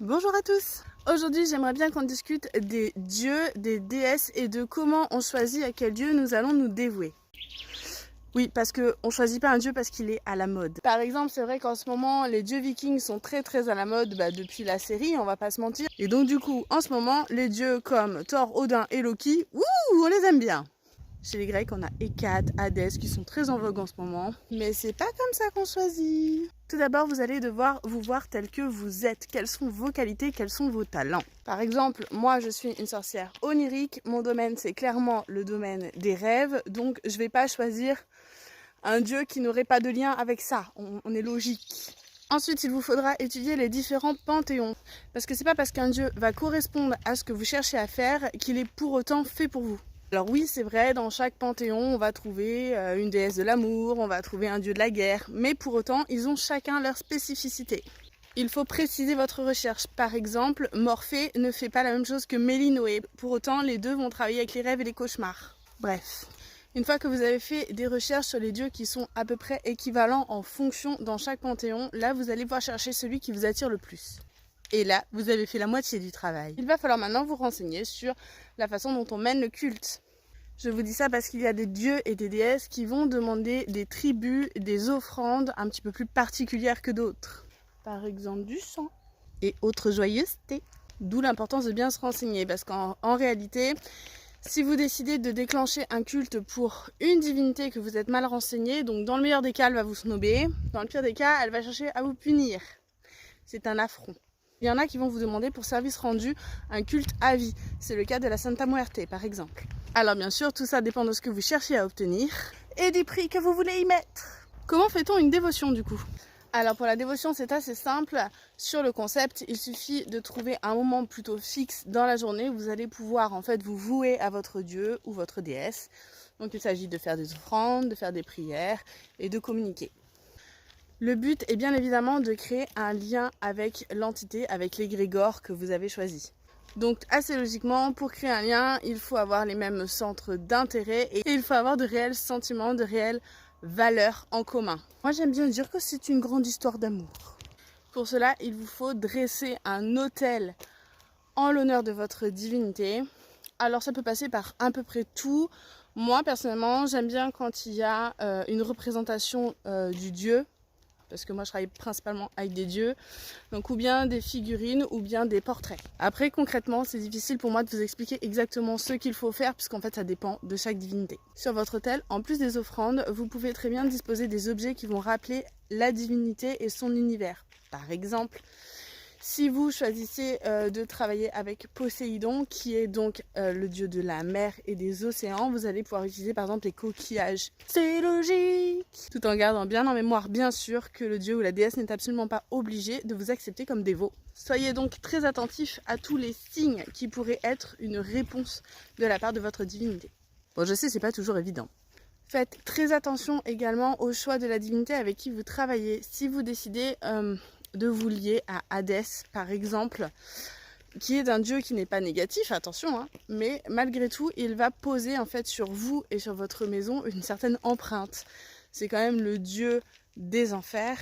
Bonjour à tous. Aujourd'hui, j'aimerais bien qu'on discute des dieux, des déesses et de comment on choisit à quel dieu nous allons nous dévouer. Oui, parce qu'on ne choisit pas un dieu parce qu'il est à la mode. Par exemple, c'est vrai qu'en ce moment, les dieux vikings sont très à la mode depuis la série, on va pas se mentir. Et donc du coup, en ce moment, les dieux comme Thor, Odin et Loki, on les aime bien. Chez les Grecs, on a Hécate, Hadès qui sont très en vogue en ce moment. Mais c'est pas comme ça qu'on choisit. Tout d'abord, vous allez devoir vous voir tel que vous êtes. Quelles sont vos qualités, quels sont vos talents. Par exemple, moi je suis une sorcière onirique. Mon domaine, c'est clairement le domaine des rêves. Donc je vais pas choisir un dieu qui n'aurait pas de lien avec ça. On est logique. Ensuite, il vous faudra étudier les différents panthéons. Parce que c'est pas parce qu'un dieu va correspondre à ce que vous cherchez à faire qu'il est pour autant fait pour vous. Alors oui, c'est vrai, dans chaque panthéon, on va trouver une déesse de l'amour, on va trouver un dieu de la guerre, mais pour autant, ils ont chacun leur spécificité. Il faut préciser votre recherche. Par exemple, Morphée ne fait pas la même chose que Mélinoé. Pour autant, les deux vont travailler avec les rêves et les cauchemars. Bref. Une fois que vous avez fait des recherches sur les dieux qui sont à peu près équivalents en fonction dans chaque panthéon, là, vous allez pouvoir chercher celui qui vous attire le plus. Et là, vous avez fait la moitié du travail. Il va falloir maintenant vous renseigner sur la façon dont on mène le culte. Je vous dis ça parce qu'il y a des dieux et des déesses qui vont demander des tribus, des offrandes un petit peu plus particulières que d'autres. Par exemple du sang et autres joyeusetés. D'où l'importance de bien se renseigner parce qu'en réalité, si vous décidez de déclencher un culte pour une divinité que vous êtes mal renseigné, donc dans le meilleur des cas, elle va vous snober, dans le pire des cas, elle va chercher à vous punir. C'est un affront. Il y en a qui vont vous demander pour service rendu un culte à vie. C'est le cas de la Santa Muerte par exemple. Alors bien sûr, tout ça dépend de ce que vous cherchez à obtenir et du prix que vous voulez y mettre. Comment fait-on une dévotion du coup? Alors pour la dévotion, c'est assez simple. Sur le concept, il suffit de trouver un moment plutôt fixe dans la journée où vous allez pouvoir en fait vous vouer à votre dieu ou votre déesse. Donc il s'agit de faire des offrandes, de faire des prières et de communiquer. Le but est bien évidemment de créer un lien avec l'entité, avec l'égrégore que vous avez choisi. Donc assez logiquement, pour créer un lien, il faut avoir les mêmes centres d'intérêt et il faut avoir de réels sentiments, de réelles valeurs en commun. Moi j'aime bien dire que c'est une grande histoire d'amour. Pour cela, il vous faut dresser un autel en l'honneur de votre divinité. Alors ça peut passer par à peu près tout. Moi personnellement, j'aime bien quand il y a une représentation du dieu. Parce que moi je travaille principalement avec des dieux, donc ou bien des figurines ou bien des portraits. Après concrètement c'est difficile pour moi de vous expliquer exactement ce qu'il faut faire puisqu'en fait ça dépend de chaque divinité. Sur votre autel, en plus des offrandes, vous pouvez très bien disposer des objets qui vont rappeler la divinité et son univers. Par exemple, si vous choisissez de travailler avec Poséidon, qui est donc le dieu de la mer et des océans, vous allez pouvoir utiliser par exemple les coquillages. C'est logique! Tout en gardant bien en mémoire, bien sûr, que le dieu ou la déesse n'est absolument pas obligé de vous accepter comme dévot. Soyez donc très attentifs à tous les signes qui pourraient être une réponse de la part de votre divinité. Bon, je sais, c'est pas toujours évident. Faites très attention également au choix de la divinité avec qui vous travaillez. Si vous décidez de vous lier à Hadès, par exemple, qui est un dieu qui n'est pas négatif, attention, hein, mais malgré tout, il va poser en fait sur vous et sur votre maison une certaine empreinte. C'est quand même le dieu des enfers,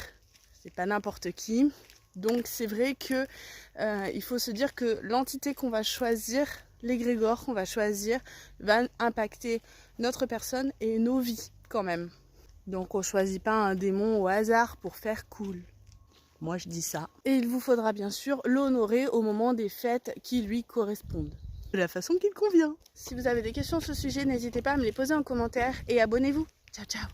c'est pas n'importe qui. Donc c'est vrai que il faut se dire que l'entité qu'on va choisir, l'égrégore qu'on va choisir, va impacter notre personne et nos vies quand même. Donc on choisit pas un démon au hasard pour faire cool. Moi je dis ça. Et il vous faudra bien sûr l'honorer au moment des fêtes qui lui correspondent. De la façon qu'il convient. Si vous avez des questions sur ce sujet, n'hésitez pas à me les poser en commentaire et abonnez-vous. Ciao ciao.